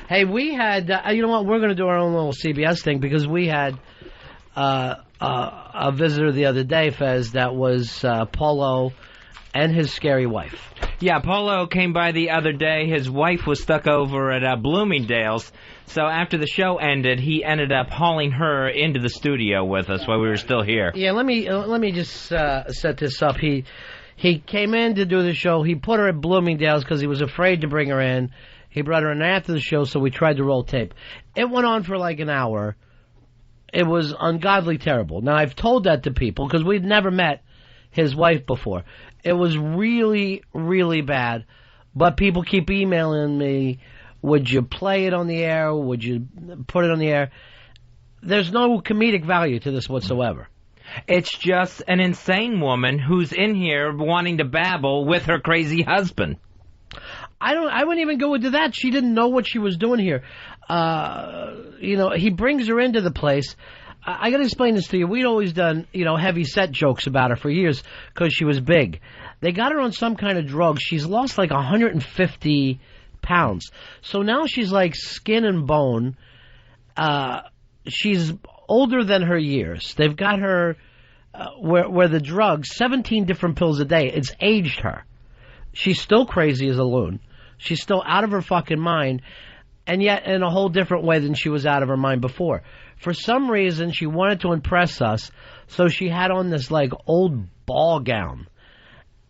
Hey, we had, you know what, we're going to do our own little CBS thing because we had a visitor the other day, Fez, that was Polo and his scary wife. Yeah, Polo came by the other day. His wife was stuck over at Bloomingdale's. So after the show ended, he ended up hauling her into the studio with us while we were still here. Yeah, let me just set this up. He came in to do the show. He put her at Bloomingdale's because he was afraid to bring her in. He brought her in after the show, so we tried to roll tape. It went on for like an hour. It was ungodly terrible. Now, I've told that to people because we'd never met his wife before. It was really, really bad. But people keep emailing me, would you play it on the air? Would you put it on the air? There's no comedic value to this whatsoever. It's just an insane woman who's in here wanting to babble with her crazy husband. I wouldn't even go into that. She didn't know what she was doing here. He brings her into the place. I got to explain this to you. We'd always done, heavy set jokes about her for years because she was big. They got her on some kind of drug. She's lost like 150 pounds. So now she's like skin and bone. She's older than her years. They've got her where the drugs, 17 different pills a day, it's aged her. She's still crazy as a loon. She's still out of her fucking mind, and yet in a whole different way than she was out of her mind before. For some reason, she wanted to impress us, so she had on this, like, old ball gown.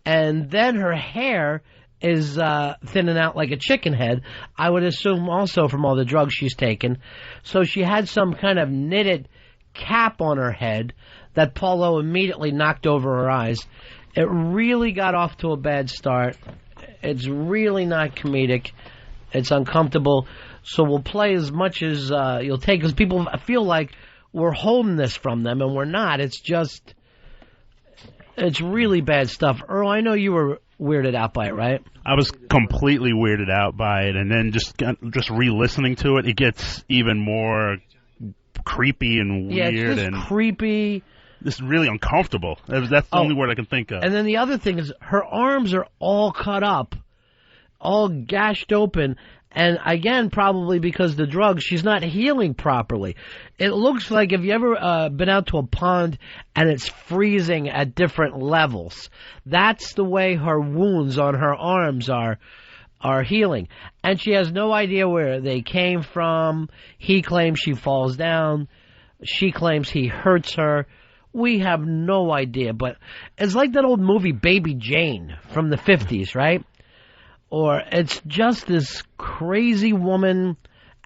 And then her hair is thinning out like a chicken head, I would assume also from all the drugs she's taken. So she had some kind of knitted cap on her head that Paulo immediately knocked over her eyes. It really got off to a bad start. It's really not comedic. It's uncomfortable. So we'll play as much as you'll take, because people feel like we're holding this from them, and we're not. It's just, it's really bad stuff. Earl, I know you were weirded out by it, right? I was completely weirded out by it, and then just re-listening to it, it gets even more creepy and weird. Yeah, it's just creepy. This is really uncomfortable. That's the only word I can think of. And then the other thing is her arms are all cut up, all gashed open, and again, probably because the drugs, she's not healing properly. It looks like, if you ever been out to a pond and it's freezing at different levels, that's the way her wounds on her arms are healing. And she has no idea where they came from. He claims she falls down. She claims he hurts her. We have no idea, but it's like that old movie Baby Jane from the 50s, right? Or it's just this crazy woman,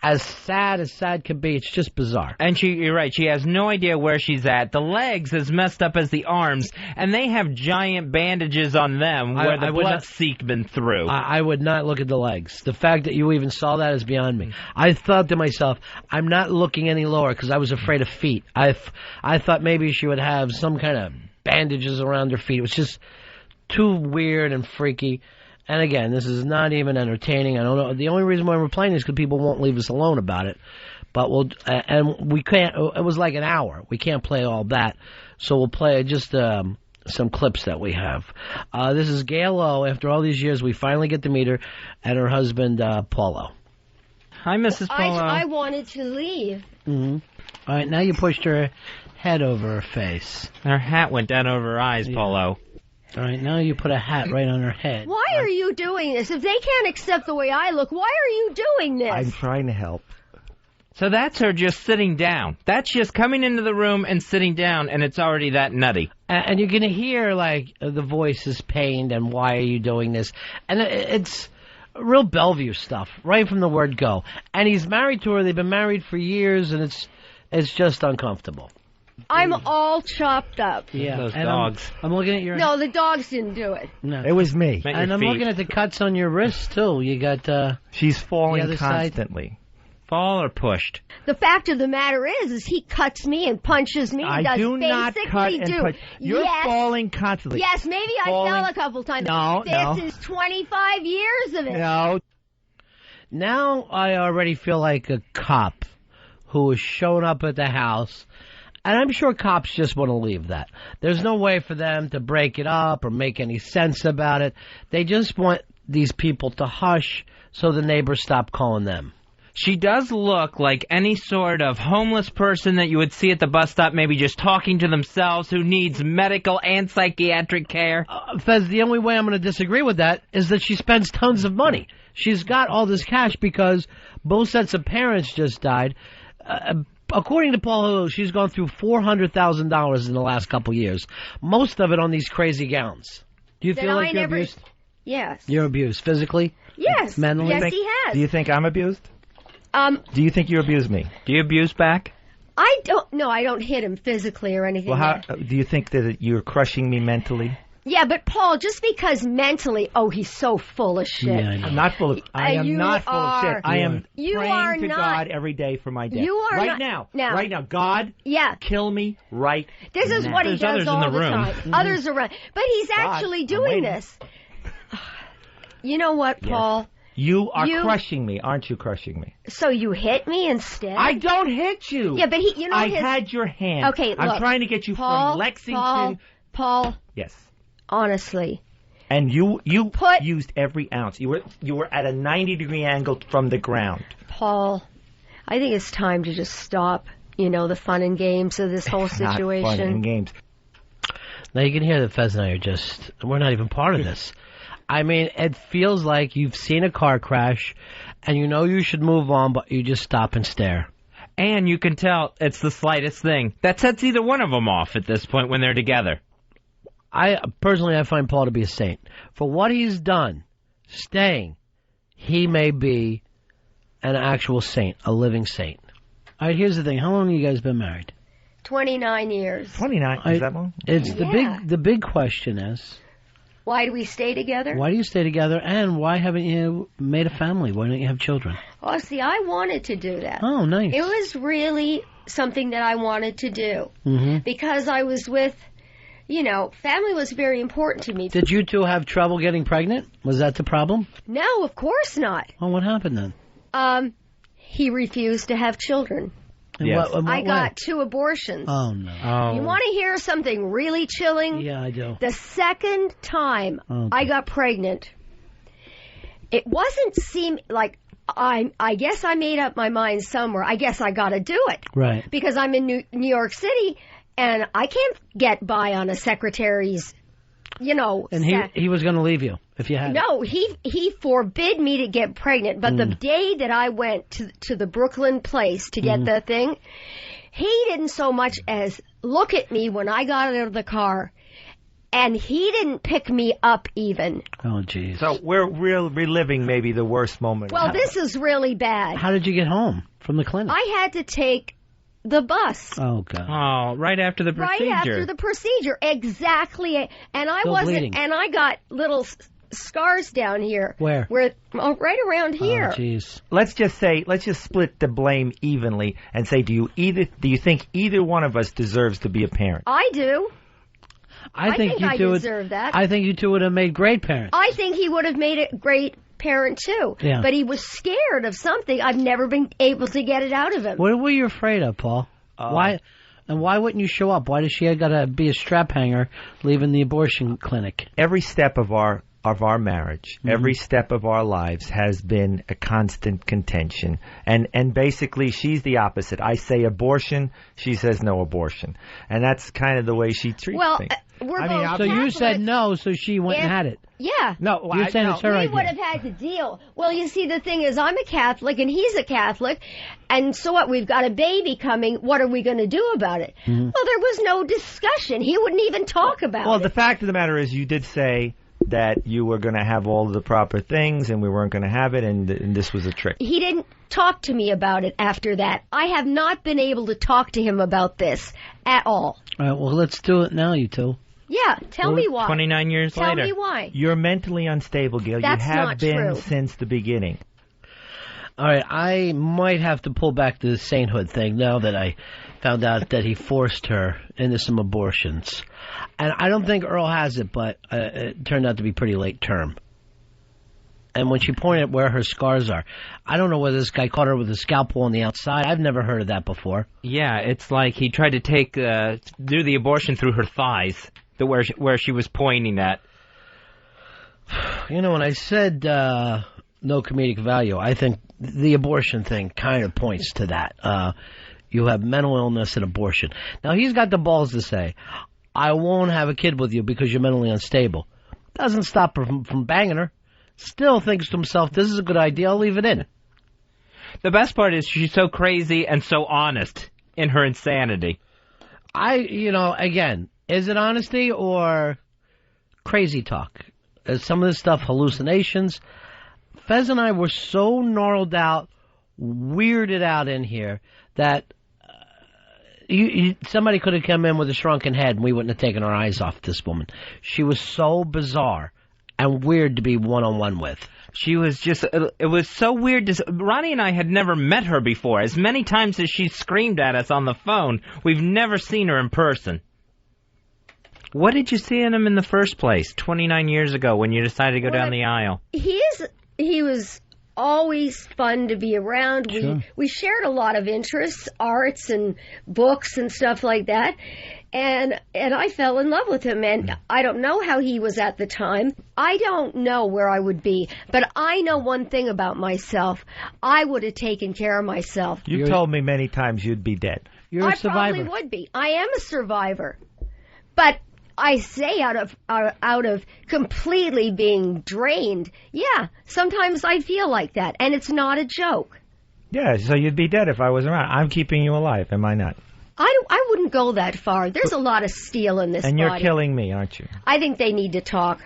as sad could be. It's just bizarre. And you're right, she has no idea where she's at. The legs as messed up as the arms, and they have giant bandages on them where the blood's been through. I would not look at the legs. The fact that you even saw that is beyond me. I thought to myself, I'm not looking any lower because I was afraid of feet. I thought maybe she would have some kind of bandages around her feet. It was just too weird and freaky. And again, this is not even entertaining. I don't know. The only reason why we're playing is because people won't leave us alone about it. But and we can't. It was like an hour. We can't play all that. So we'll play just some clips that we have. This is Gail O. After all these years, we finally get to meet her and her husband, Paulo. Hi, Mrs. Paulo. I wanted to leave. Mm-hmm. All right, now you pushed her head over her face. Her hat went down over her eyes, Paulo. All right, now you put a hat right on her head. Why are you doing this? If they can't accept the way I look, why are you doing this? I'm trying to help. So that's her just sitting down. That's just coming into the room and sitting down, and it's already that nutty. And you're going to hear, like, the voice is pained, and why are you doing this? And it's real Bellevue stuff, right from the word go. And he's married to her. They've been married for years, and it's just uncomfortable. I'm all chopped up. Yeah, those dogs. I'm looking at your... No, the dogs didn't do it. No. It was me. And I'm looking at the cuts on your wrists, too. You got... She's falling constantly. Side. Fall or pushed? The fact of the matter is he cuts me and punches me. I do not cut and punch. You're falling constantly. Yes, maybe I fell a couple times. No, This is 25 years of it. No. Now I already feel like a cop who has shown up at the house. And I'm sure cops just want to leave that. There's no way for them to break it up or make any sense about it. They just want these people to hush so the neighbors stop calling them. She does look like any sort of homeless person that you would see at the bus stop, maybe just talking to themselves, who needs medical and psychiatric care. Fez, the only way I'm going to disagree with that is that she spends tons of money. She's got all this cash because both sets of parents just died. According to Paul Hulu, she's gone through $400,000 in the last couple years. Most of it on these crazy gowns. Do you feel like you're abused? Yes. You're abused physically? Yes. Mentally? Yes, he has. Do you think I'm abused? Do you think you abuse me? Do you abuse back? I don't. No, I don't hit him physically or anything. Well, how do you think that you're crushing me mentally? Yeah, but Paul, just because mentally, he's so full of shit. Yeah, I know. I'm not full of. I am not full of shit. I am You praying are to not. God every day for my death. You are right not. now. Right now, God. Yeah. Kill me right. This is now. what he There's does others all in the room. time. Mm-hmm. Others around, but he's actually doing this. You know what, Paul? You are crushing me, aren't you? Crushing me. So you hit me instead? I don't hit you. Yeah, but I had your hand. Okay, look, I'm trying to get you Paul, from Lexington. Paul. Yes. Honestly. And you used every ounce. You were at a 90-degree angle from the ground. Paul, I think it's time to just stop. The fun and games of this whole situation. Not fun and games. Now you can hear that Fez and I we're not even part of this. I mean, it feels like you've seen a car crash and you know you should move on, but you just stop and stare. And you can tell it's the slightest thing. That sets either one of them off at this point when they're together. I find Paul to be a saint. For what he's done, staying, he may be an actual saint, a living saint. All right, here's the thing. How long have you guys been married? 29 years. 29? Is that long? It's the big question is, why do we stay together? why do you stay together, and why haven't you made a family? Why don't you have children? Oh, see, I wanted to do that. Oh, nice. It was really something that I wanted to do. Mm-hmm. Because I was with, family was very important to me. Did you two have trouble getting pregnant? Was that the problem? No, of course not. Well, what happened then? He refused to have children. In Yes. what I way? got 2 abortions. Oh, no. You want to hear something really chilling? Yeah, I do. The second time Okay. I got pregnant, it wasn't like I guess I made up my mind somewhere. I guess I got to do it. Right. Because I'm in New York City and I can't get by on a secretary's, And he was going to leave you if you had. No, he forbid me to get pregnant. But the day that I went to the Brooklyn place to get the thing, he didn't so much as look at me when I got out of the car, and he didn't pick me up even. Oh, jeez. So we're reliving maybe the worst moment. Well, this is really bad. How did you get home from the clinic? I had to take the bus. Oh, God. Oh, right after the procedure. Right after the procedure, exactly. And I Still wasn't, bleeding. and I got little scars down here. Where? Right around here. Oh, jeez. let's just split the blame evenly and say, do you think either one of us deserves to be a parent? I do. I think you I two deserve that. I think you two would have made great parents. I think he would have made a great parent too. Yeah. But he was scared of something. I've never been able to get it out of him. What were you afraid of, Paul? Why wouldn't you show up? Why does she got to be a strap hanger leaving the abortion clinic? Every step of our marriage, every step of our lives has been a constant contention. And basically she's the opposite. I say abortion, she says no abortion. And that's kind of the way she treats me. We're I mean, both So you Catholic. said no, so she went and had it. Yeah. No, You're saying it's her We idea. would have had to deal. Well, you see, the thing is, I'm a Catholic and he's a Catholic, and so what? We've got a baby coming. What are we going to do about it? Mm-hmm. Well, there was no discussion. He wouldn't even talk about Well, it. the fact of the matter is you did say that you were going to have all of the proper things and we weren't going to have it, and this was a trick. He didn't talk to me about it after that. I have not been able to talk to him about this at all. All right, well, let's do it now, you two. Yeah, tell me why. 29 years Tell later. me why. You're mentally unstable, Gail. That's you have not been true. since the beginning. All right, I might have to pull back the sainthood thing now that I found out that he forced her into some abortions. And I don't think Earl has it, but it turned out to be pretty late term. And when she pointed where her scars are, I don't know whether this guy caught her with a scalpel on the outside. I've never heard of that before. Yeah, it's like he tried to do the abortion through her thighs, where she was pointing at. You know, when I said no comedic value. I think the abortion thing kind of points to that. You have mental illness and abortion. Now, he's got the balls to say, I won't have a kid with you because you're mentally unstable. Doesn't stop her from banging her. Still thinks to himself, this is a good idea, I'll leave it in. The best part is she's so crazy and so honest in her insanity. Again, is it honesty or crazy talk? Is some of this stuff hallucinations? Fez and I were so gnarled out, weirded out in here that somebody could have come in with a shrunken head and we wouldn't have taken our eyes off this woman. She was so bizarre and weird to be one-on-one with. She was just, it was so weird. Ronnie and I had never met her before. As many times as she screamed at us on the phone, we've never seen her in person. What did you see in him in the first place, 29 years ago, when you decided to go down the aisle? He was always fun to be around. Sure. We shared a lot of interests, arts and books and stuff like that. And I fell in love with him, and I don't know how he was at the time. I don't know where I would be, but I know one thing about myself. I would have taken care of myself. You've told me many times you'd be dead. You're a survivor. I probably would be. I am a survivor. But I say out of completely being drained, yeah, sometimes I feel like that, and it's not a joke. Yeah, so you'd be dead if I was around. I'm keeping you alive, am I not? I wouldn't go that far. There's a lot of steel in this And you're body. killing me, aren't you? I think they need to talk.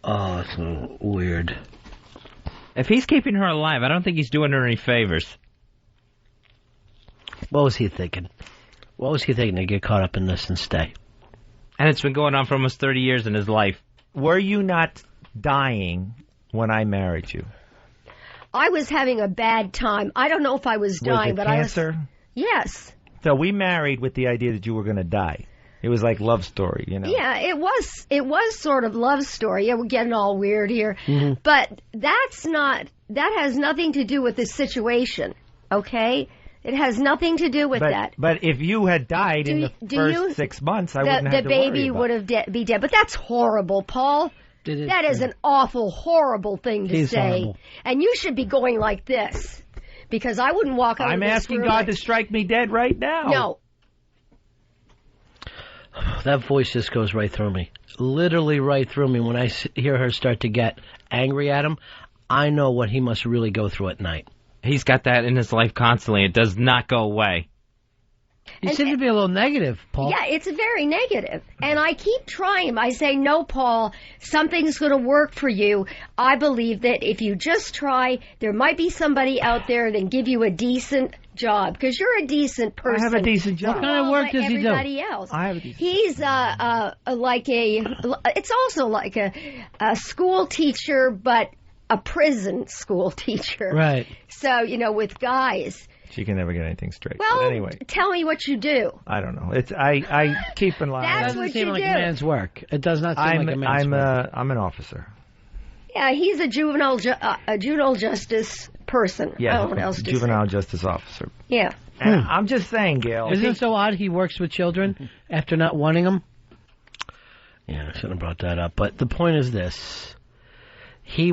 Oh, it's so weird. If he's keeping her alive, I don't think he's doing her any favors. What was he thinking? What was he thinking to get caught up in this and stay? And it's been going on for almost 30 years in his life. Were you not dying when I married you? I was having a bad time. I don't know if I was dying, was it but cancer? I was. Yes. So we married with the idea that you were going to die. It was like love story, you know. Yeah, it was sort of love story. Yeah, we're getting all weird here. Mm-hmm. But that has nothing to do with the situation, okay? It has nothing to do with that. But if you had died in the first 6 months, I wouldn't have to worry about it. The baby would have be dead. But that's horrible, Paul. That is an awful, horrible thing to say. Horrible. And you should be going like this. Because I wouldn't walk out of this asking room God to strike me dead right now. No. That voice just goes right through me. Literally right through me. When I hear her start to get angry at him, I know what he must really go through at night. He's got that in his life constantly. It does not go away. You seem to be a little negative, Paul. Yeah, it's very negative. And I keep trying. I say, no, Paul, something's going to work for you. I believe that if you just try, there might be somebody out there that can give you a decent job. Because you're a decent person. I have a decent job. What kind of work does he do? Everybody else. I have a decent He's it's also like a school teacher, but a prison school teacher. Right. So, with guys. She can never get anything straight. Well, but anyway, tell me what you do. I don't know. I keep in line. It That's doesn't what seem you like do. a man's work. It does not seem like a man's work. I'm an officer. Yeah, he's a juvenile justice person. I Yeah, don't know what else to juvenile say. justice officer. Yeah. And I'm just saying, Gail. Isn't it so odd he works with children after not wanting them? Yeah, I shouldn't have brought that up. But the point is this. He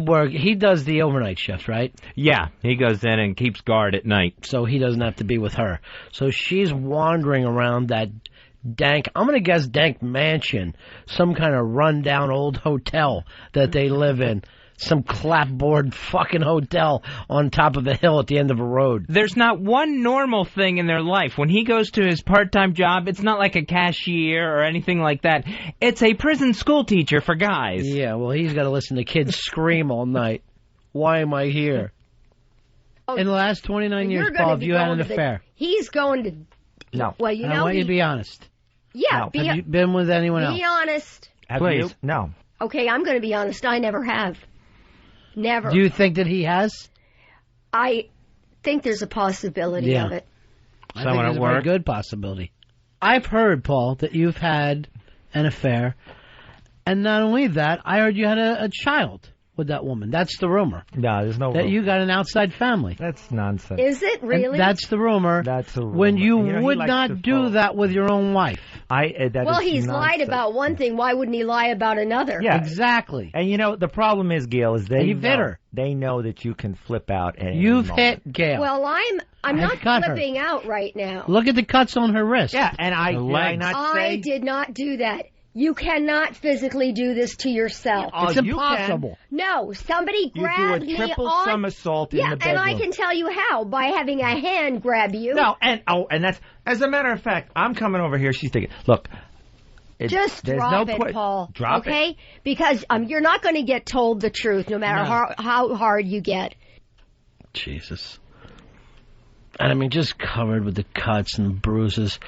does the overnight shift, right? Yeah, he goes in and keeps guard at night. So he doesn't have to be with her. So she's wandering around that dank, I'm going to guess dank mansion, some kind of rundown old hotel that they live in. Some clapboard fucking hotel on top of a hill at the end of a road. There's not one normal thing in their life. When he goes to his part-time job, it's not like a cashier or anything like that. It's a prison school teacher for guys. Yeah, well, he's got to listen to kids scream all night. Why am I here? Oh, in the last 29 years, you're gonna Paul, have be you had going an to affair? He's going to... No. Well, I want you to be honest. Yeah, No. Have you been with anyone else? be honest. Have Please. you? No. Okay, I'm going to be honest. I never have. Never. Do you think that he has? I think there's a possibility Yeah. of it. I Someone think there's at a very work? good possibility. I've heard, Paul, that you've had an affair. And not only that, I heard you had a child. with that woman. That's the rumor. No, there's no That rumor. you got an outside family. That's nonsense. Is it really? And that's the rumor. That's a rumor. When you, he would likes to not do follow- that with your own wife. Well, he's lied about one thing. Why wouldn't he lie about another? Yeah. Exactly. And the problem is, Gail, is And you've hit her. They know that you can flip out. At any You've moment. hit Gail. Well, I'm I've not cut her. flipping out right now. Look at the cuts on her wrist. Yeah, and I I did not do that. You cannot physically do this to yourself. It's you impossible. No, somebody You grabbed do me a triple on. somersault in Yeah, the bedroom. and I can tell you how, by having a hand grab you. No, and that's, as a matter of fact, I'm coming over here. She's thinking, look. Just there's drop no it, Paul. Drop okay? it. Because you're not going to get told the truth no matter how hard you get. Jesus. And I mean, just covered with the cuts and bruises.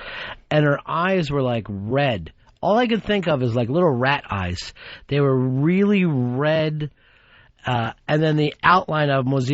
And her eyes were like red. All I could think of is like little rat eyes. They were really red. And then the outline of them was,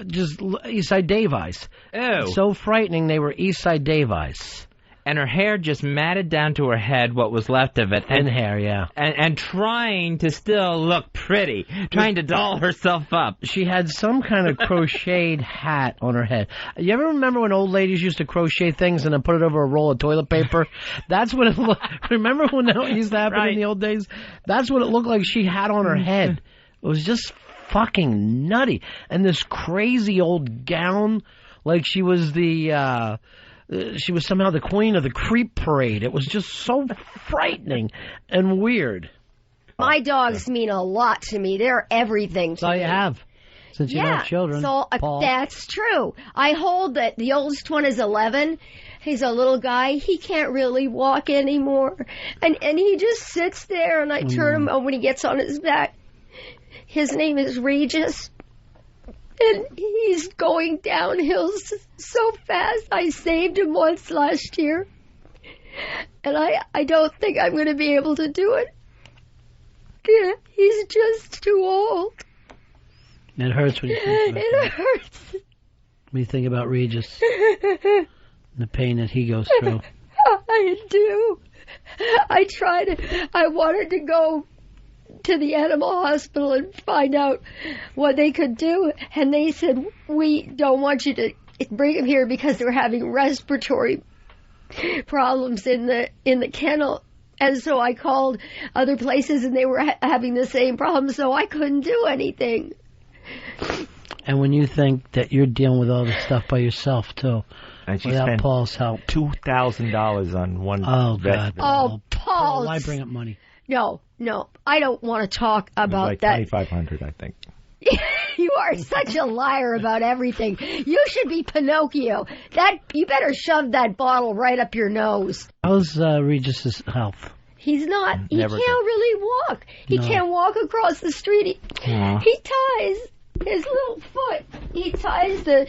just East Side Dave eyes. Ew. So frightening, they were East Side Dave eyes. And her hair just matted down to her head, what was left of it. And hair, yeah. And trying to still look pretty. Trying to doll herself up. She had some kind of crocheted hat on her head. You ever remember when old ladies used to crochet things and then put it over a roll of toilet paper? That's what it looked. Remember when that used to happen in the old days? That's what it looked like she had on her head. It was just fucking nutty. And this crazy old gown, like she was she was somehow the queen of the creep parade. It was just so frightening and weird. My dogs mean a lot to me. They're everything to That's all me. you have. Since you don't have children, so Paul. that's true. I hold that the oldest one is 11. He's a little guy. He can't really walk anymore. And he just sits there, and I turn him when he gets on his back. His name is Regis. And he's going downhill so fast. I saved him once last year. And I don't think I'm going to be able to do it. Yeah, he's just too old. It hurts when you think about It hurts. when you think about Regis and the pain that he goes through. I do. I wanted to go to the animal hospital and find out what they could do, and they said, we don't want you to bring him here because they're having respiratory problems in the kennel. And so I called other places, and they were having the same problem, so I couldn't do anything. And when you think that you're dealing with all this stuff by yourself, too, And she without spent Paul's help. $2,000 on one God. Oh, Paul. Why bring up money? No, I don't want to talk about like that. $2,500, I think. You are such a liar about everything. You should be Pinocchio. You better shove that bottle right up your nose. How's Regis's health? He's not. He Never can't really walk. He can't walk across the street. He ties his little foot. He ties the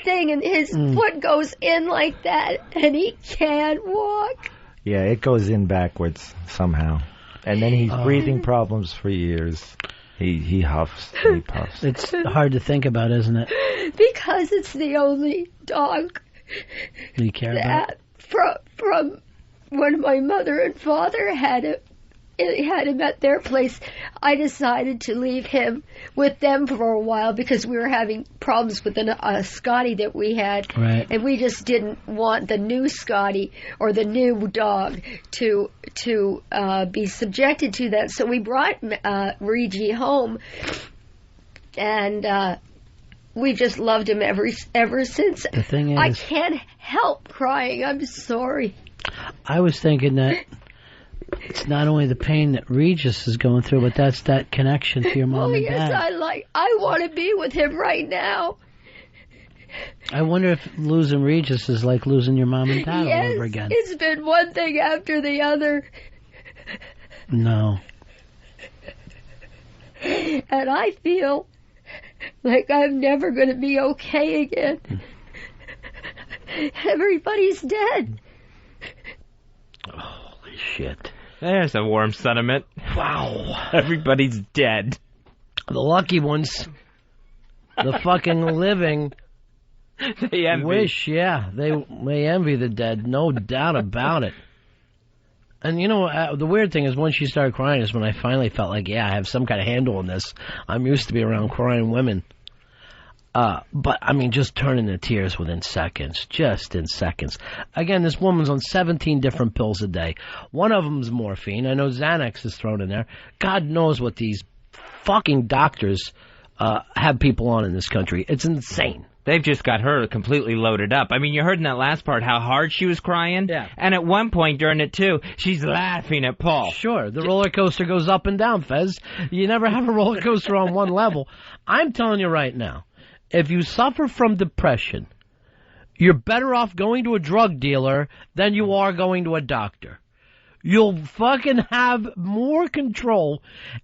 thing, and his foot goes in like that, and he can't walk. Yeah, it goes in backwards somehow. And then he's breathing problems for years. He huffs. He puffs. It's hard to think about, isn't it? Because it's the only dog You care about it? from when my mother and father had him at their place. I decided to leave him with them for a while because we were having problems with a Scotty that we had, Right. and we just didn't want the new Scotty or the new dog to be subjected to that. So we brought Reggie home, and we just loved him ever since. The thing is, I can't help crying. I'm sorry. I was thinking that it's not only the pain that Regis is going through, but that's that connection to your mom and yes, dad. I want to be with him right now. I wonder if losing Regis is like losing your mom and dad all over again. It's been one thing after the other. No. And I feel like I'm never going to be okay again. Everybody's dead. Holy shit. There's a warm sentiment. Wow. Everybody's dead. The lucky ones. The fucking living They envy. wish, yeah. They envy the dead, no doubt about it. And you know, the weird thing is when she started crying is when I finally felt like, yeah, I have some kind of handle on this. I'm used to be around crying women. But, I mean, just turning to tears within seconds. Just in seconds. Again, this woman's on 17 different pills a day. One of them's morphine. I know Xanax is thrown in there. God knows what these fucking doctors have people on in this country. It's insane. They've just got her completely loaded up. I mean, you heard in that last part how hard she was crying? Yeah. And at one point during it, too, she's laughing at Paul. Sure, the roller coaster goes up and down, Fez. You never have a roller coaster on one level. I'm telling you right now, if you suffer from depression, you're better off going to a drug dealer than you are going to a doctor. You'll fucking have more control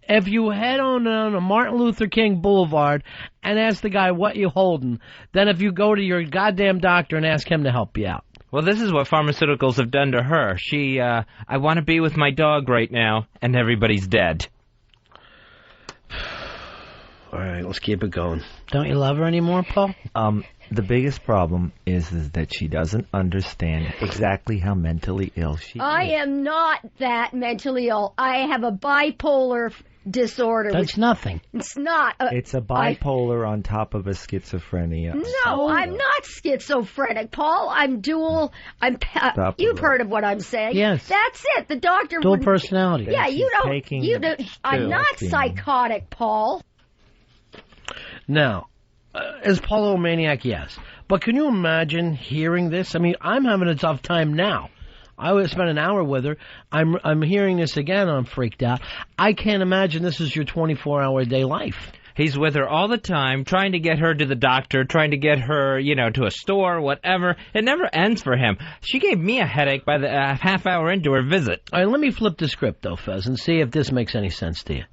if you head on a Martin Luther King Boulevard and ask the guy what you holding than if you go to your goddamn doctor and ask him to help you out. Well, this is what pharmaceuticals have done to her. She, I want to be with my dog right now, and everybody's dead. All right, let's keep it going. Don't you love her anymore, Paul? The biggest problem is that she doesn't understand exactly how mentally ill she is. I am not that mentally ill. I have a bipolar disorder. That's nothing. It's not. It's a bipolar on top of a schizophrenia. No, I'm not schizophrenic, Paul. I'm dual. You've heard of what I'm saying. Yes. That's it. The doctor. Dual personality. Yeah, you don't. I'm not psychotic, Paul. Now, is Paul a maniac? Yes. But can you imagine hearing this? I mean, I'm having a tough time now. I would spend an hour with her. I'm hearing this again. I'm freaked out. I can't imagine this is your 24-hour-a-day life. He's with her all the time, trying to get her to the doctor, trying to get her, to a store, whatever. It never ends for him. She gave me a headache by the half hour into her visit. All right, let me flip the script, though, Fez, and see if this makes any sense to you.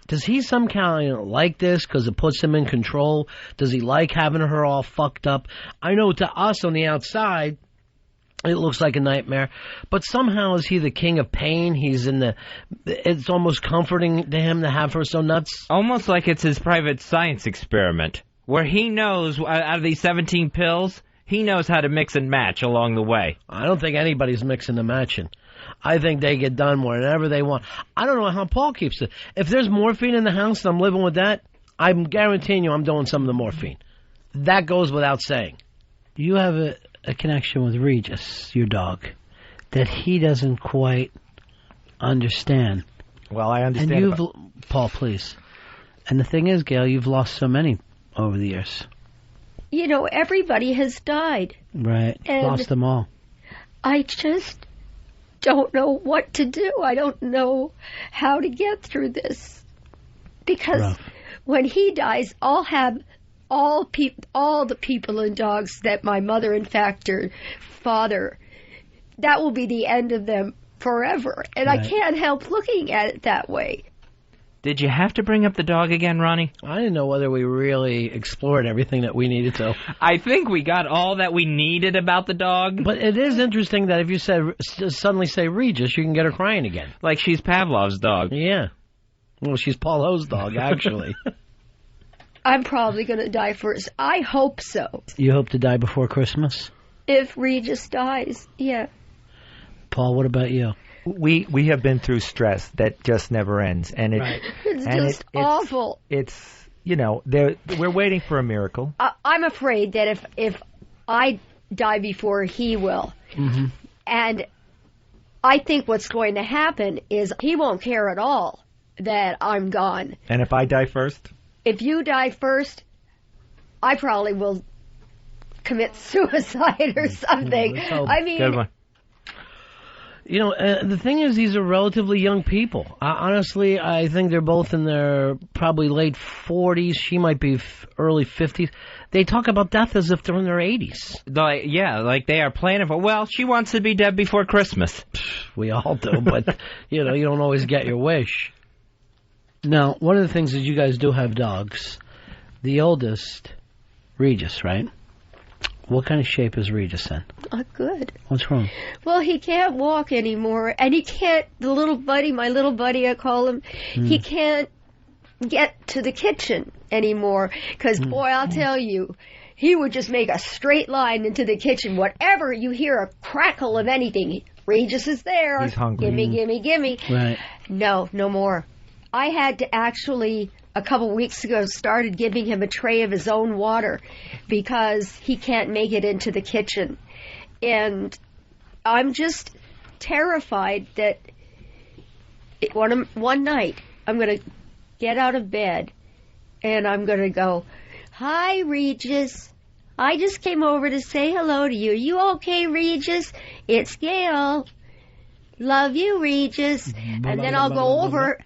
Does he somehow like this because it puts him in control? Does he like having her all fucked up? I know to us on the outside, it looks like a nightmare. But somehow is he the king of pain? It's almost comforting to him to have her so nuts. Almost like it's his private science experiment, where he knows, out of these 17 pills, he knows how to mix and match along the way. I don't think anybody's mixing and matching. I think they get done whenever they want. I don't know how Paul keeps it. If there's morphine in the house and I'm living with that, I'm guaranteeing you I'm doing some of the morphine. That goes without saying. You have a connection with Regis, your dog, that he doesn't quite understand. Well, I understand. And Paul, please. And the thing is, Gail, you've lost so many over the years. Everybody has died. Right. And lost them all. I just don't know what to do. I don't know how to get through this. Because when he dies, I'll have all the people and dogs that my mother and father, that will be the end of them forever. And right. I can't help looking at it that way. Did you have to bring up the dog again, Ronnie? I didn't know whether we really explored everything that we needed to. I think we got all that we needed about the dog. But it is interesting that if you suddenly say Regis, you can get her crying again. Like she's Pavlov's dog. Yeah. Well, she's Paul Ho's dog, actually. I'm probably going to die first. I hope so. You hope to die before Christmas? If Regis dies, yeah. Paul, what about you? We have been through stress that just never ends, and it's just awful. We're waiting for a miracle. I'm afraid that if I die before he will, mm-hmm. and I think what's going to happen is he won't care at all that I'm gone. And if I die first? If you die first, I probably will commit suicide or something. I mean. Good one. The thing is, these are relatively young people. Honestly, I think they're both in their probably late 40s. She might be early 50s. They talk about death as if they're in their 80s. Like they are planning for, well, she wants to be dead before Christmas. We all do, but, you don't always get your wish. Now, one of the things is you guys do have dogs. The oldest, Regis, right? What kind of shape is Regis in? Good. What's wrong? Well, he can't walk anymore, and he can't, my little buddy, I call him, he can't get to the kitchen anymore, because, boy, I'll tell you, he would just make a straight line into the kitchen. Whatever you hear a crackle of anything, Regis is there. He's hungry. Gimme. Right. No more. I had to actually, a couple weeks ago, started giving him a tray of his own water because he can't make it into the kitchen. And I'm just terrified that one night I'm going to get out of bed and I'm going to go, "Hi, Regis. I just came over to say hello to you. You okay, Regis? It's Gail. Love you, Regis." And then I'll go over,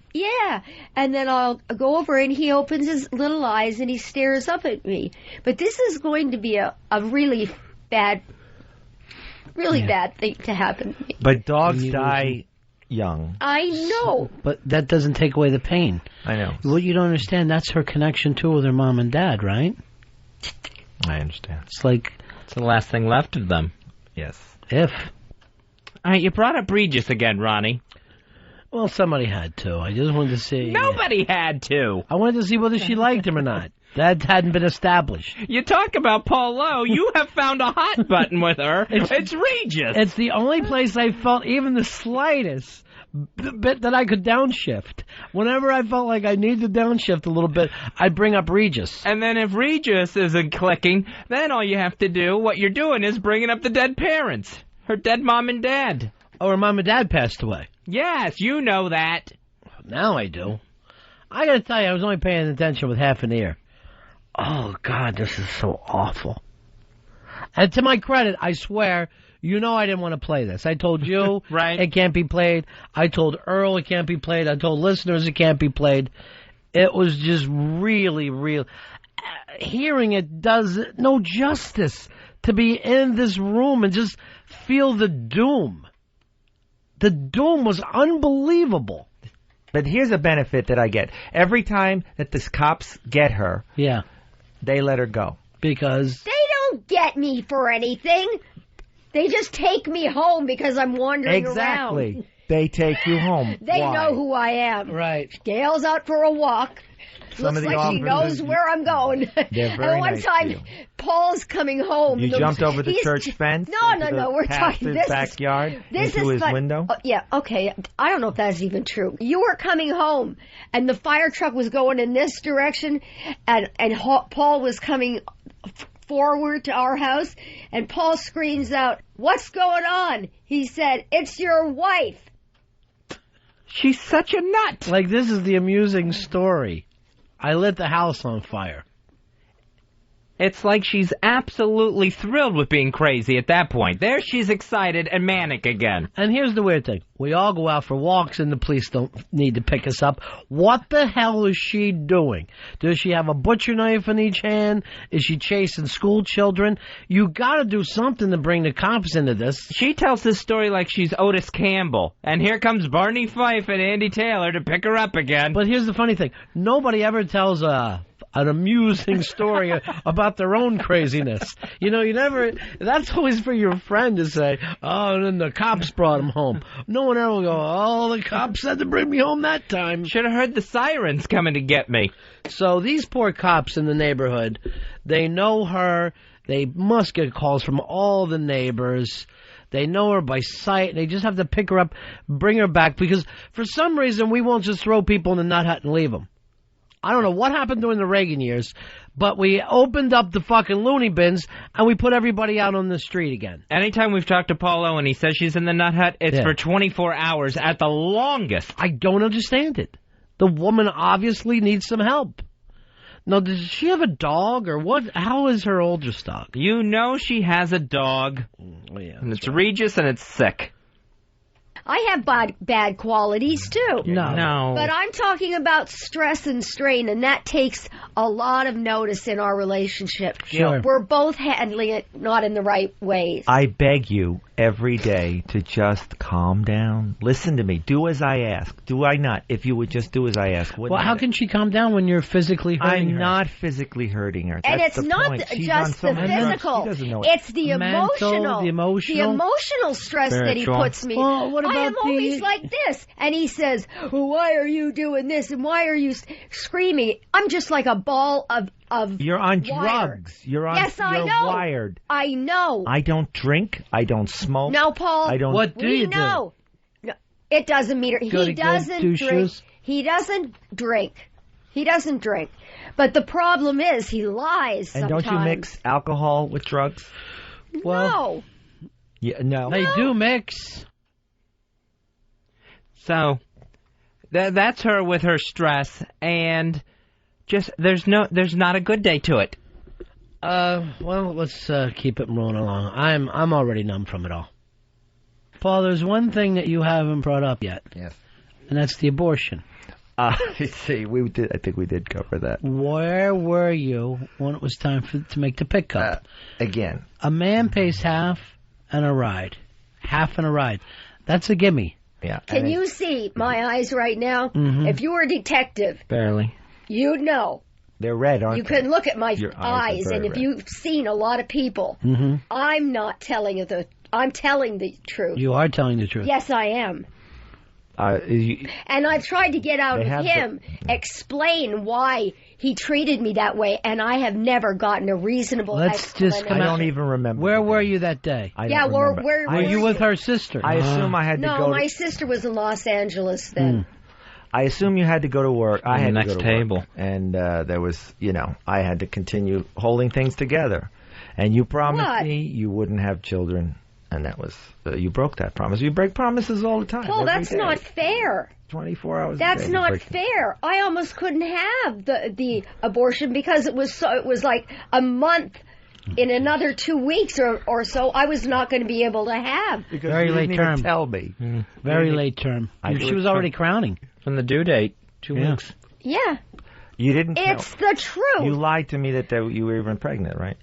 and then I'll go over and he opens his little eyes and he stares up at me. But this is going to be a really bad thing to happen to me. But dogs die young. I know. But that doesn't take away the pain. I know. What you don't understand, that's her connection too with her mom and dad, right? I understand. It's like... It's the last thing left of them. Yes. If. All right, you brought up Regis again, Ronnie. Well, somebody had to. I just wanted to see... Nobody had to. I wanted to see whether she liked him or not. That hadn't been established. You talk about Paul Lowe, you have found a hot button with her. It's Regis. It's the only place I felt even the slightest bit that I could downshift. Whenever I felt like I needed to downshift a little bit, I'd bring up Regis. And then if Regis isn't clicking, then all you have to do, what you're doing, is bringing up the dead parents. Her dead mom and dad. Oh, her mom and dad passed away. Yes, you know that. Now I do. I gotta tell you, I was only paying attention with half an ear. Oh, God, this is so awful. And to my credit, I swear, you know I didn't want to play this. I told you right. It can't be played. I told Earl it can't be played. I told listeners it can't be played. It was just really, real. Hearing it does no justice to be in this room and just feel the doom. The doom was unbelievable. But here's a benefit that I get. Every time that the cops get her, they let her go. Because? They don't get me for anything. They just take me home because I'm wandering around. Exactly. They take you home. They Why? know who I am. Right. Gail's out for a walk. Some Looks of the like she knows where I'm going. They're very and one nice time, to you. Paul's coming home. You jumped over the church fence? No. We're talking this backyard this into is his fun. window? Oh, yeah, okay. I don't know if that's even true. You were coming home, and the fire truck was going in this direction, and Paul was coming forward to our house, and Paul screams out, "What's going on?" He said, "It's your wife." She's such a nut. Like, this is the amusing story. I lit the house on fire. It's like she's absolutely thrilled with being crazy at that point. There she's excited and manic again. And here's the weird thing. We all go out for walks and the police don't need to pick us up. What the hell is she doing? Does she have a butcher knife in each hand? Is she chasing school children? You gotta do something to bring the cops into this. She tells this story like she's Otis Campbell. And here comes Barney Fife and Andy Taylor to pick her up again. But here's the funny thing. Nobody ever tells an amusing story about their own craziness. You know, you never... That's always for your friend to say, "Oh, and then the cops brought him home." No one ever will go, "Oh, the cops had to bring me home that time." Should have heard the sirens coming to get me. So these poor cops in the neighborhood, they know her. They must get calls from all the neighbors. They know her by sight. They just have to pick her up, bring her back, because for some reason we won't just throw people in the nut hut and leave them. I don't know what happened during the Reagan years, but we opened up the fucking loony bins and we put everybody out on the street again. Anytime we've talked to Paulo and he says she's in the nut hut, it's for 24 hours at the longest. I don't understand it. The woman obviously needs some help. Now, does she have a dog or what? How is her oldest dog? You know she has a dog. Oh, yeah, and it's Regis and it's sick. I have bad qualities, too. No. But I'm talking about stress and strain, and that takes a lot of notice in our relationship. Sure. We're both handling it not in the right ways. I beg you every day to just calm down. Listen to me. Do as I ask. Do I not? If you would just do as I ask. Well, how can she calm down when you're physically hurting her? I'm not physically hurting her. And That's it's the not point. She's just on so the many drugs, physical. she doesn't know it. It's the Mental, emotional. the emotional? The emotional stress that he Spiritual. puts me. Well, what am always like this. And he says, well, why are you doing this? And why are you screaming? I'm just like a ball of You're on wire. drugs. You're wired. I know. I don't drink. I don't smoke. No, Paul. I don't. What do you do? No, it doesn't matter. He doesn't drink. Douches? He doesn't drink. He doesn't drink. But the problem is he lies And sometimes. don't you mix alcohol with drugs? Well, No. Yeah, no. They do mix. So that's her with her stress, and just there's not a good day to it. Well, let's keep it rolling along. I'm already numb from it all. Paul, there's one thing that you haven't brought up yet. Yes. And that's the abortion. See, we did. I think we did cover that. Where were you when it was time to make the pickup? Again. A man pays half and a ride. Half and a ride. That's a gimme. Yeah. Can you see my eyes right now? Mm-hmm. If you were a detective, Barely. you'd know. They're red, aren't You they? could look at my Your eyes eyes, are and very if red. you've seen a lot of people, Mm-hmm. I'm not telling you I'm telling the truth. You are telling the truth. Yes, I am. You, And I've tried to get out They of have him, explain why he treated me that way, and I have never gotten a reasonable Let's just explanation. come I out- don't even remember. Where the were day. you that day? I Yeah, don't where remember. were Were you with her sister? I assume I had to No, go. my sister was in Los Angeles then. I assume you had to go to work. I On the had next to go to table. work. And there was, I had to continue holding things together. And you promised What? me you wouldn't have children. And that was, you broke that promise. You break promises all the time. Paul, every that's day. not fair. 24 hours a That's day, not breaking- fair. I almost couldn't have the abortion because it was like a month. In another 2 weeks or so, I was not going to be able to have. Because Very you late didn't even term. tell me. Very late term. I She do was it already crowning. From the due date, 2 Yeah. weeks. Yeah, You didn't tell. it's the truth. You lied to me that you were even pregnant, right?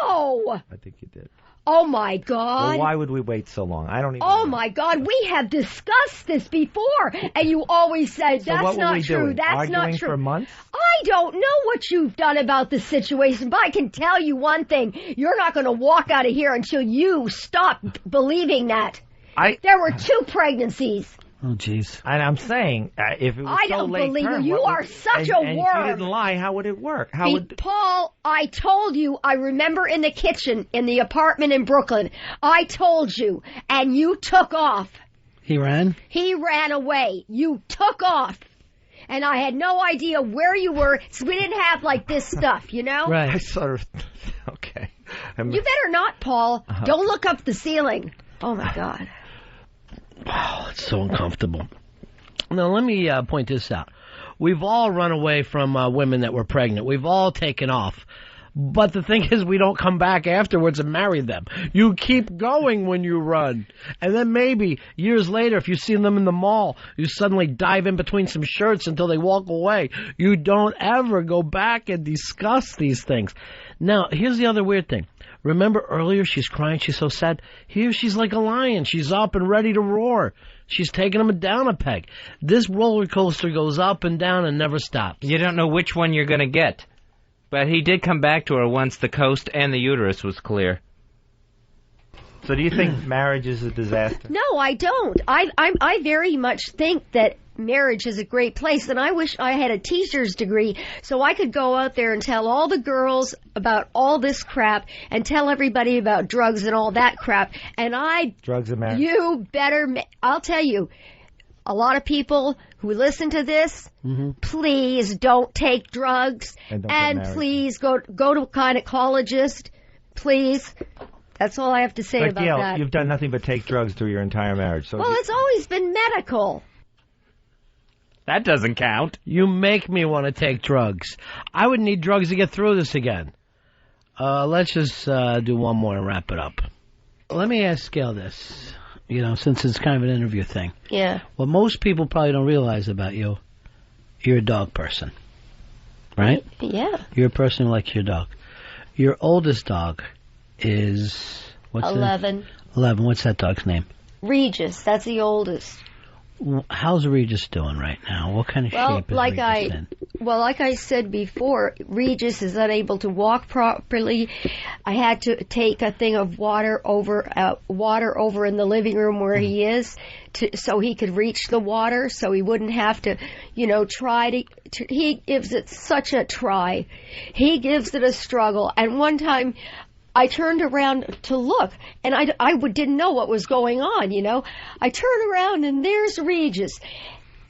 No. I think you did. Oh my God. Well, why would we wait so long? I don't even Oh know. my God, we have discussed this before, and you always said So that's what were not we true. doing? That's Arguing not true. for months? I don't know what you've done about the situation, but I can tell you one thing: you're not going to walk out of here until you stop believing that. There were 2 pregnancies. Oh, jeez. And I'm saying, if it was I so don't late believe term, you. You what are would- such and, a and worm. if you didn't lie, how would it work? How would? Paul, I told you, I remember in the kitchen in the apartment in Brooklyn, I told you, and you took off. He ran? He ran away. You took off. And I had no idea where you were, so we didn't have like this stuff, you know? Right. I sort of. Okay. You better not, Paul. Uh-huh. Don't look up the ceiling. Oh my God. Oh, it's so uncomfortable. Now, let me point this out. We've all run away from women that were pregnant. We've all taken off. But the thing is, we don't come back afterwards and marry them. You keep going when you run. And then maybe years later, if you see them in the mall, you suddenly dive in between some shirts until they walk away. You don't ever go back and discuss these things. Now, here's the other weird thing. Remember earlier, she's crying, she's so sad. Here she's like a lion. She's up and ready to roar. She's taking him down a peg. This roller coaster goes up and down and never stops. You don't know which one you're going to get. But he did come back to her once the coast and the uterus was clear. So do you think marriage is a disaster? No, I don't. I very much think that marriage is a great place, and I wish I had a teacher's degree so I could go out there and tell all the girls about all this crap and tell everybody about drugs and all that crap. And Drugs and marriage. you better, I'll tell you, a lot of people who listen to this, please don't take drugs, And don't get married. please go to a gynecologist, please. That's all I have to say But about Gail, that. you've done nothing but take drugs through your entire marriage. So Well, it's always been medical. That doesn't count. You make me want to take drugs. I would need drugs to get through this again. Let's just do one more and wrap it up. Let me ask Gail this, since it's kind of an interview thing. Yeah. What most people probably don't realize about you, you're a dog person, right? Yeah. You're a person who likes your dog. Your oldest dog is... what's 11. 11. What's that dog's name? Regis, that's the oldest. How's Regis doing right now? What kind of shape is Regis in? Well, like I said before, Regis is unable to walk properly. I had to take a thing of water over in the living room where he is, so he could reach the water, so he wouldn't have to, try to. He gives it such a try. He gives it a struggle. And one time, I turned around to look, and I didn't know what was going on, I turned around, and there's Regis.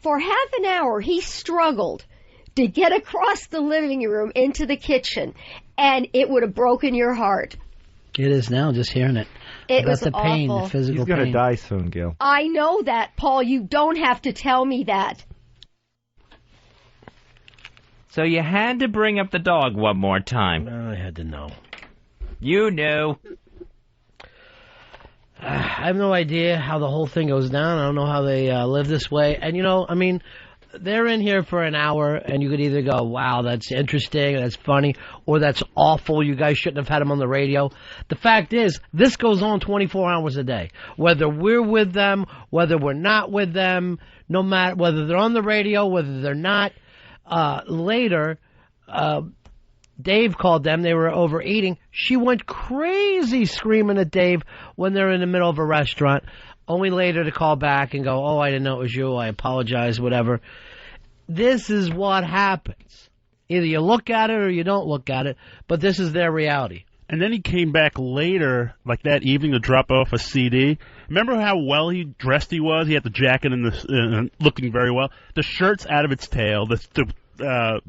For half an hour, he struggled to get across the living room into the kitchen, and it would have broken your heart. It is now, just hearing it. It was the pain, awful. the physical pain. He's going to die soon, Gil. I know that, Paul. You don't have to tell me that. So you had to bring up the dog one more time. I had to know. You knew. I have no idea how the whole thing goes down. I don't know how they live this way. And, they're in here for an hour, and you could either go, wow, that's interesting, that's funny, or that's awful, you guys shouldn't have had him on the radio. The fact is, this goes on 24 hours a day. Whether we're with them, whether we're not with them, no matter whether they're on the radio, whether they're not. Later, Dave called them. They were overeating. She went crazy screaming at Dave when they're in the middle of a restaurant, only later to call back and go, oh, I didn't know it was you. I apologize, whatever. This is what happens. Either you look at it or you don't look at it, but this is their reality. And then he came back later, like that evening, to drop off a CD. Remember how well he dressed he was? He had the jacket and looking very well. The shirt's out of its tail. The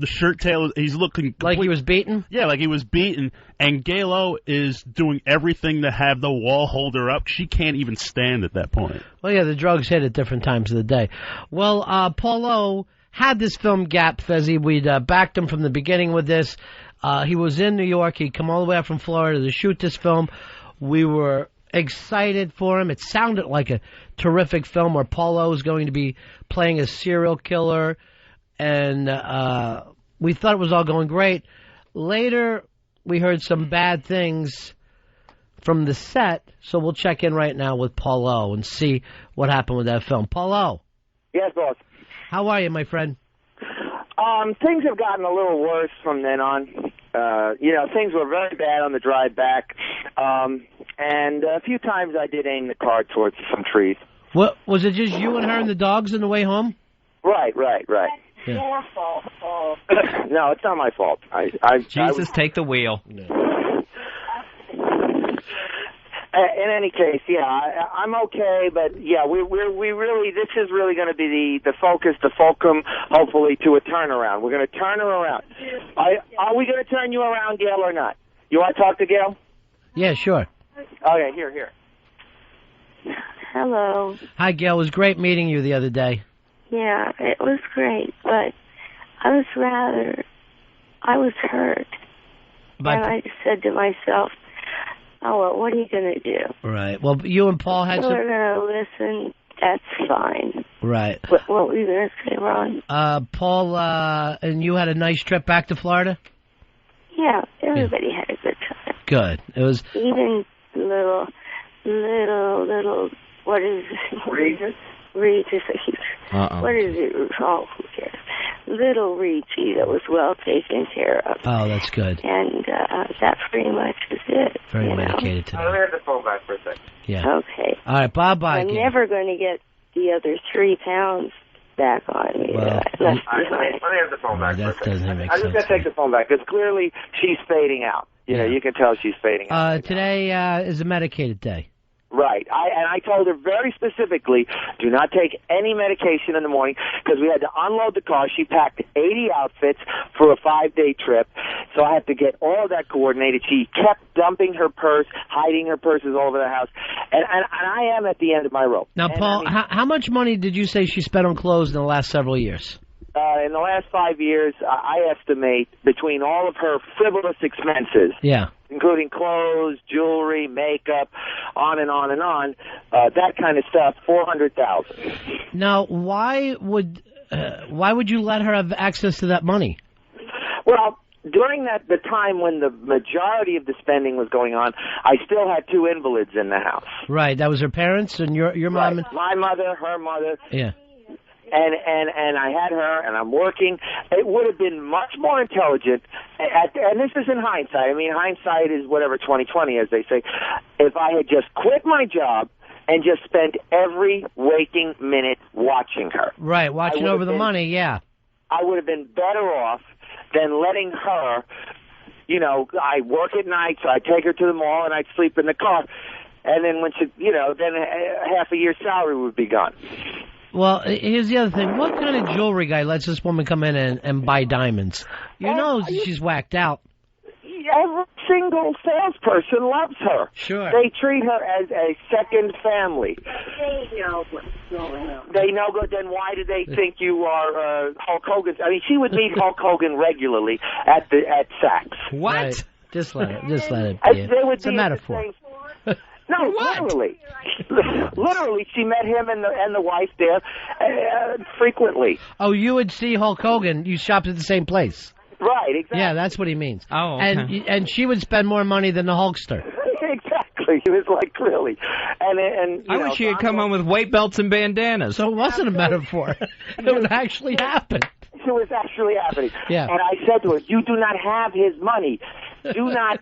shirt tail, he's looking like he was beaten? Yeah, like he was beaten. And Galo is doing everything to have the wall hold her up. She can't even stand at that point. Well, yeah, the drugs hit at different times of the day. Well, Paulo had this film gap, Fezzi. We'd backed him from the beginning with this. He was in New York. He'd come all the way up from Florida to shoot this film. We were excited for him. It sounded like a terrific film where Paulo is going to be playing a serial killer. And we thought it was all going great. Later, we heard some bad things from the set, so we'll check in right now with Paulo and see what happened with that film. Paulo. Yes, boss. How are you, my friend? Things have gotten a little worse from then on. Things were very bad on the drive back, and a few times I did aim the car towards some trees. What was it? Just you and her and the dogs on the way home? Right. Yeah. Your fault, Paul. No, it's not my fault. Jesus, take the wheel. In any case, yeah, I'm okay, but yeah, we really, this is really going to be the focus, the fulcrum, hopefully, to a turnaround. We're going to turn her around. Are we going to turn you around, Gail, or not? You want to talk to Gail? Yeah, sure. Okay, here. Hello. Hi, Gail. It was great meeting you the other day. Yeah, it was great, but I was hurt. And I just said to myself, oh, well, what are you going to do? Right. Well, you and Paul had We're going to listen. That's fine. Right. What were you going to say, Ron? Paul, and you had a nice trip back to Florida? Yeah, everybody had a good time. Good. It was... Even little, what is it? Regis. What is it? Oh, who cares? Little Regis that was well taken care of. Oh, that's good. And that pretty much is it. Very medicated today. I'll have the phone back for a second. Yeah. Okay. All right, bye-bye. I'm never going to get the other 3 pounds back on me. Well, let me have the phone back for a second. That doesn't make sense. I'm just going to take the phone back, because clearly she's fading out. You can tell she's fading out. Today is a medicated day. Right. I told her very specifically, do not take any medication in the morning, because we had to unload the car. She packed 80 outfits for a 5-day trip, so I had to get all of that coordinated. She kept dumping her purse, hiding her purses all over the house, and I am at the end of my rope. Now, Paul, how much money did you say she spent on clothes in the last several years? In the last 5 years, I estimate between all of her frivolous expenses, including clothes, jewelry, makeup, on and on and on, that kind of stuff, $400,000. Now, why would you let her have access to that money? Well, during the time when the majority of the spending was going on, I still had 2 invalids in the house. Right, that was her parents and your mom. Right. My mother, her mother. Yeah. and I had her, and I'm working. It would have been much more intelligent, and this is in hindsight. I mean, hindsight is whatever 20/20, as they say. If I had just quit my job and just spent every waking minute watching her. Right, watching over the money, yeah. I would have been better off than letting her, you know, I work at night, so I'd take her to the mall and I'd sleep in the car. And then when she, you know, then half a year's salary would be gone. Well, here's the other thing. What kind of jewelry guy lets this woman come in and buy diamonds? You know she's whacked out. Every single salesperson loves her. Sure. They treat her as a second family. They know what's going on. They know, but then why do they think you are Hulk Hogan? I mean, she would meet Hulk Hogan regularly at Saks. What? Right. Just let it be. It's a metaphor. No, literally. Literally, she met him and the wife there frequently. Oh, you would see Hulk Hogan. You shopped at the same place. Right, exactly. Yeah, that's what he means. Oh, okay. And she would spend more money than the Hulkster. Exactly. It was like, really. And I wish she had come home with weight belts and bandanas. So it wasn't a metaphor. It would actually happen. It was actually happening. Yeah. And I said to her, you do not have his money. Do not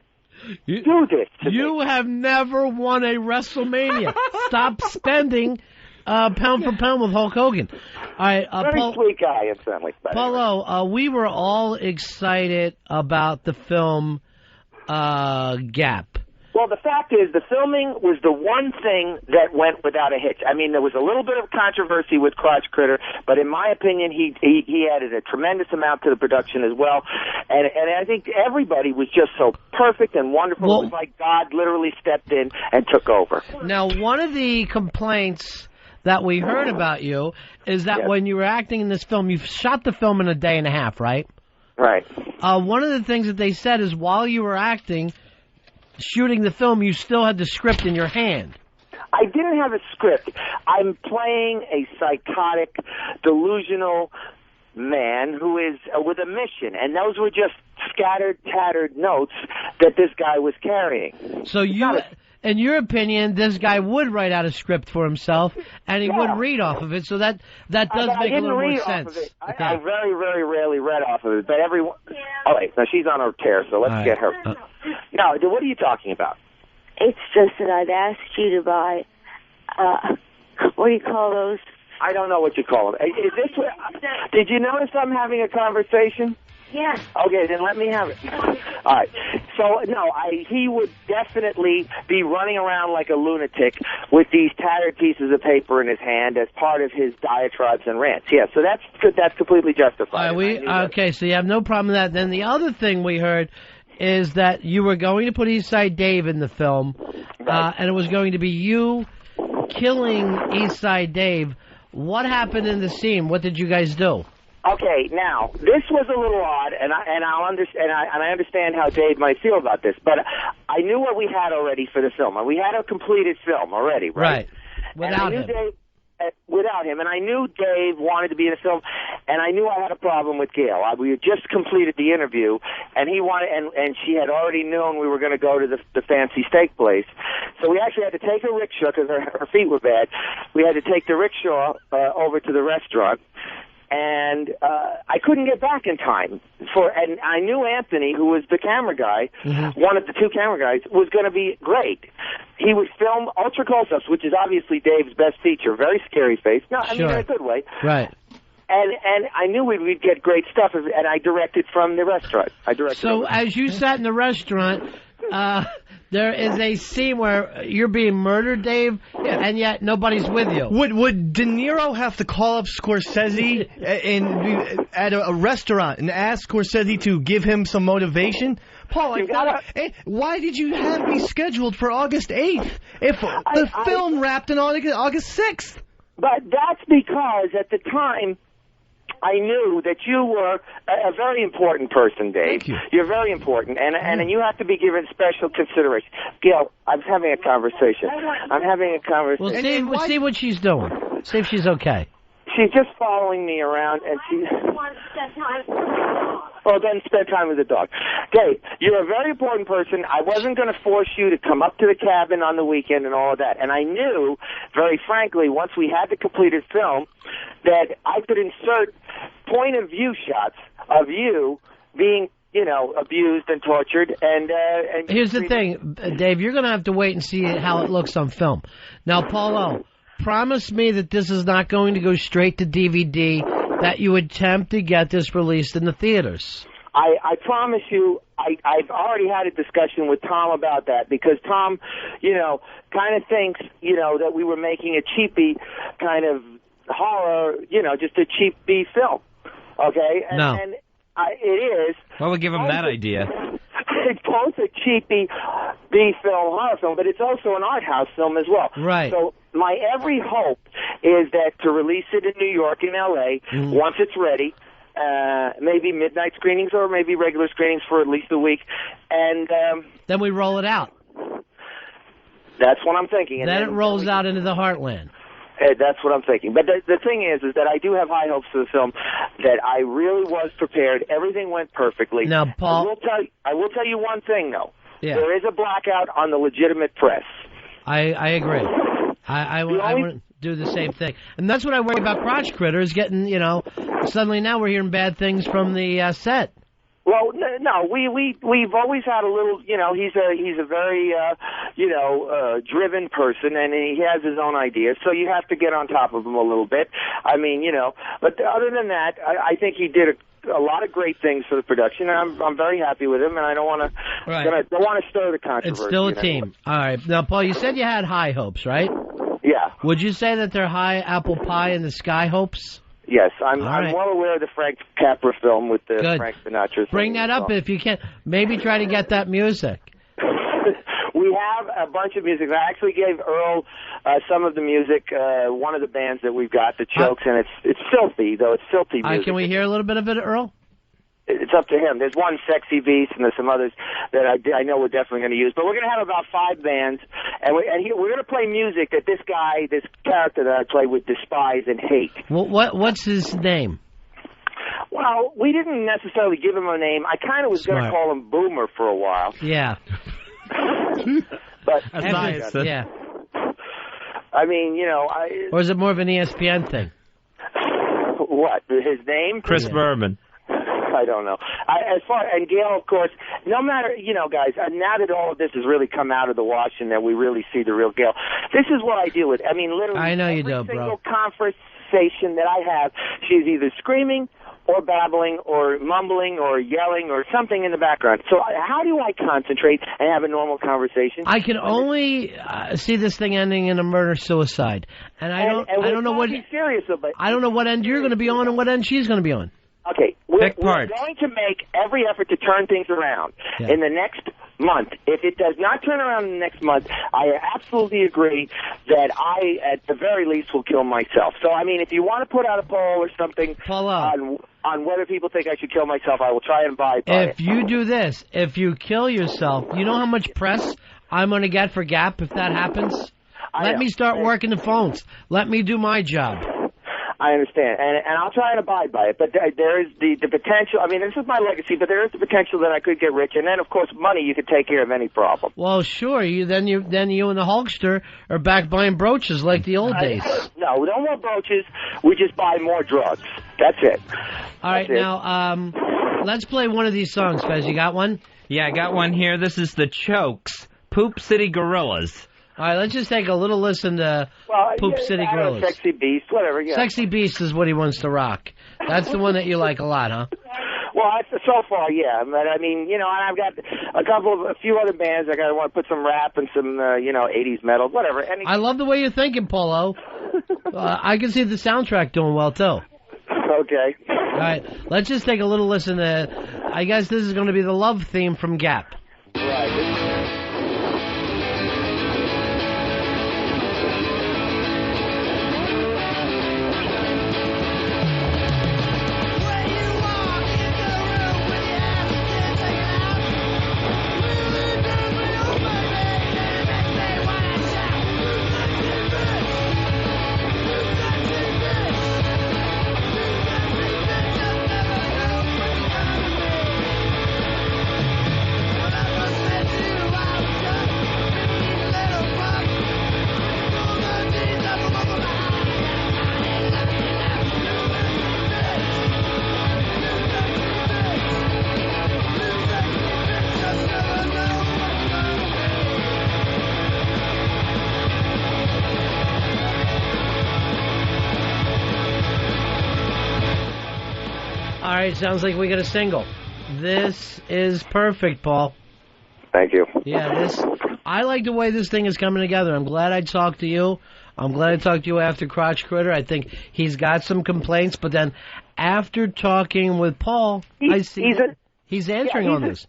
do this to You me. have never won a WrestleMania. Stop spending pound for pound with Hulk Hogan. All right, Very sweet guy, incidentally. Paulo, we were all excited about the film Gap. Well, the fact is, the filming was the one thing that went without a hitch. I mean, there was a little bit of controversy with Crotch Critter, but in my opinion, he added a tremendous amount to the production as well. And I think everybody was just so perfect and wonderful. Well, it was like God literally stepped in and took over. Now, one of the complaints that we heard about you is that when you were acting in this film, you shot the film in a day and a half, right? Right. One of the things that they said is while you were acting, shooting the film, you still had the script in your hand. I didn't have a script. I'm playing a psychotic, delusional man who is with a mission, and those were just scattered, tattered notes that this guy was carrying. So you, in your opinion, this guy would write out a script for himself, and he would read off of it, so that does make a little more sense. Okay. I very, very rarely read off of it, but everyone... Oh, wait, now she's on her tear, so let's get her. Now, what are you talking about? It's just that I've asked you to buy, what do you call those? I don't know what you call them. Is this what... Did you notice I'm having a conversation? Yes. Okay, then let me have it. All right. So, no, he would definitely be running around like a lunatic with these tattered pieces of paper in his hand as part of his diatribes and rants. Yeah, so that's completely justified. Okay, so you have no problem with that. Then the other thing we heard is that you were going to put Eastside Dave in the film, and it was going to be you killing Eastside Dave. What happened in the scene? What did you guys do? Okay, now this was a little odd, and I understand how Dave might feel about this, but I knew what we had already for the film, and we had a completed film already, right? Without him. Without him, and I knew Dave wanted to be in the film, and I knew I had a problem with Gail. We had just completed the interview, and he wanted, and she had already known we were going to go to the fancy steak place, so we actually had to take a rickshaw because her feet were bad. We had to take the rickshaw over to the restaurant. And I couldn't get back in time and I knew Anthony, who was the camera guy, one of the two camera guys, was going to be great. He would film ultra close-ups, which is obviously Dave's best feature. Very scary face. No, I mean in a good way. Right. And I knew we'd get great stuff, and I directed from the restaurant. So as you sat in the restaurant, there is a scene where you're being murdered, Dave, and yet nobody's with you. Would De Niro have to call up Scorsese at a restaurant and ask Scorsese to give him some motivation? Paul, why did you have me scheduled for August 8th if the film wrapped on August 6th? But that's because at the time, I knew that you were a very important person, Dave. Thank you. You're very important, and you have to be given special consideration. Gail, I'm having a conversation. Well, see what she's doing. See if she's okay. She's just following me around, and Well, then spend time with the dog. Dave, you're a very important person. I wasn't going to force you to come up to the cabin on the weekend and all of that. And I knew, very frankly, once we had the completed film, that I could insert point-of-view shots of you being, abused and tortured. And here's the thing, Dave. You're going to have to wait and see how it looks on film. Now, Paulo, promise me that this is not going to go straight to DVD, that you attempt to get this released in the theaters. I promise you, I've already had a discussion with Tom about that, because Tom, kind of thinks, that we were making a cheapy kind of horror, just a cheap B film. Okay? No. And it is. Well, we'll give him that idea. It's both a cheapy B film, horror film, but it's also an art house film as well. Right. So my every hope is that to release it in New York and L.A., once it's ready, maybe midnight screenings or maybe regular screenings for at least a week, and then we roll it out. That's what I'm thinking. And then it rolls out into the heartland. That's what I'm thinking. But the thing is that I do have high hopes for the film, that I really was prepared. Everything went perfectly. Now, Paul, I will tell you one thing, though. Yeah. There is a blackout on the legitimate press. I agree. I would do the same thing. And that's what I worry about Crotch Critters getting, suddenly now we're hearing bad things from the set. Well, no, we've always had a little, he's a very, driven person, and he has his own ideas, so you have to get on top of him a little bit. I mean, but other than that, I think he did a lot of great things for the production, and I'm very happy with him, and I don't want to stir the controversy. It's still a team. All right. Now, Paul, you said you had high hopes, right? Yeah. Would you say that they're high apple pie in the sky hopes? Yes, I'm right. well aware of the Frank Capra film with the Good. Frank Sinatra. Bring that up if you can. Maybe try to get that music. We have a bunch of music. I actually gave Earl some of the music, one of the bands that we've got, the Chokes, and it's filthy, though. It's filthy music. Can we hear a little bit of it, Earl? It's up to him. There's one Sexy Beast, and there's some others that I know we're definitely going to use. But we're going to have about 5 bands, and we're going to play music that this character that I play would despise and hate. Well, what's his name? Well, we didn't necessarily give him a name. I kind of was going to call him Boomer for a while. Yeah. But yeah. I mean, Or is it more of an ESPN thing? What? His name? Chris Berman. I don't know. And Gail, of course, no matter, guys, now that all of this has really come out of the wash and that we really see the real Gail, this is what I deal with. I mean, literally, I know you every do, bro. single conversation that I have, she's either screaming or babbling or mumbling or yelling or something in the background. So how do I concentrate and have a normal conversation? I can only see this thing ending in a murder-suicide. And I don't know what end you're going to be on and what end she's going to be on. Okay, we're going to make every effort to turn things around in the next month. If it does not turn around in the next month, I absolutely agree that I, at the very least, will kill myself. So, I mean, if you want to put out a poll or something on whether people think I should kill myself, I will try and abide by it. If you do this, if you kill yourself, you know how much press I'm going to get for Gap if that happens? Let me start working the phones. Let me do my job. I understand, and I'll try and abide by it. But there is the potential. I mean, this is my legacy, but there is the potential that I could get rich, and then, of course, money. You could take care of any problem. Well, sure. Then you and the Hulkster are back buying brooches like the old days. No more brooches. We just buy more drugs. That's it. All right, now let's play one of these songs, Fez. You got one? Yeah, I got one here. This is the Chokes, Poop City Gorillas. All right, let's just take a little listen to Poop City Gorillas. Sexy Beast, whatever, yeah. Sexy Beast is what he wants to rock. That's the one that you like a lot, huh? Well, so far, yeah. But, I mean, I've got a few other bands. I want to put some rap and some, 80s metal, whatever. I love the way you're thinking, Polo. I can see the soundtrack doing well, too. Okay. All right, let's just take a little listen to, I guess this is going to be the love theme from Gap. Right. right, sounds like we got a single. This is perfect, Paul. Thank you. Yeah, I like the way this thing is coming together. I'm glad I talked to you. I'm glad I talked to you after Crotch Critter. I think he's got some complaints, but then after talking with Paul, I see he's answering on this.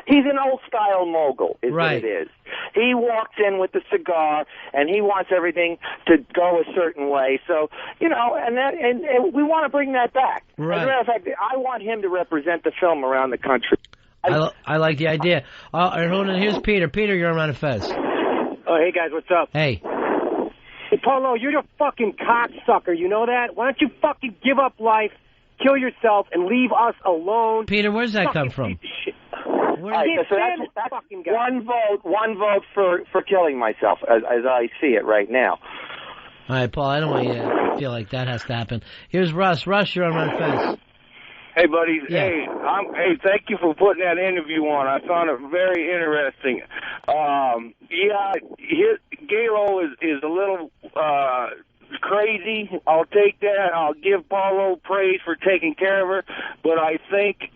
He's an old-style mogul, is right. what it is. He walks in with the cigar, and he wants everything to go a certain way. So, you know, and we want to bring that back. Right. As a matter of fact, I want him to represent the film around the country. I like the idea. Hold on, here's Peter. Peter, you're on Ron and Fez. Oh, hey, guys, what's up? Hey. Hey, Paulo, you're a fucking cocksucker, you know that? Why don't you fucking give up life, kill yourself, and leave us alone? Peter, where's that come from? Right, so that's one vote for killing myself, as I see it right now. All right, Paul, I don't want you to feel like that has to happen. Here's Russ. Russ, you're on Ron and Fez. Hey, buddy. Yeah. Hey, thank you for putting that interview on. I found it very interesting. Galo is a little crazy. I'll take that. I'll give Paulo praise for taking care of her, but I think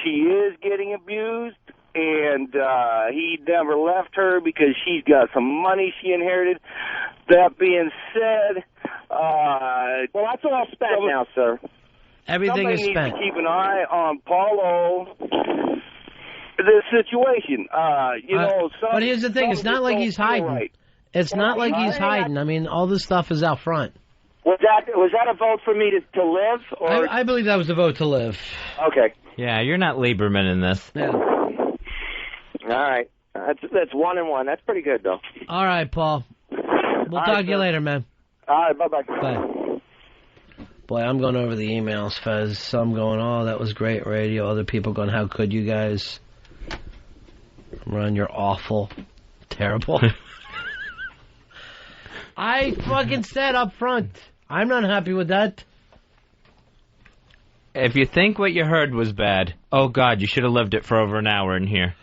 she is getting abused, and he never left her because she's got some money she inherited. That being said, well, that's all spent now, sir. Everything is spent. Somebody needs to keep an eye on Paulo. The situation, but here's the thing: it's not like he's hiding. Right. It's not like he's hiding. I mean, all this stuff is out front. Was that a vote for me to live? Or I believe that was a vote to live. Okay. Yeah, you're not Lieberman in this. Yeah. All right. That's 1-1. That's pretty good, though. All right, Paul. We'll talk to you later, man. All right. Bye-bye. Bye. Boy, I'm going over the emails, Fez. Some going, oh, that was great radio. Other people going, how could you guys? Ron, you're awful. Terrible. I fucking said up front, I'm not happy with that. If you think what you heard was bad, oh God, you should have lived it for over an hour in here.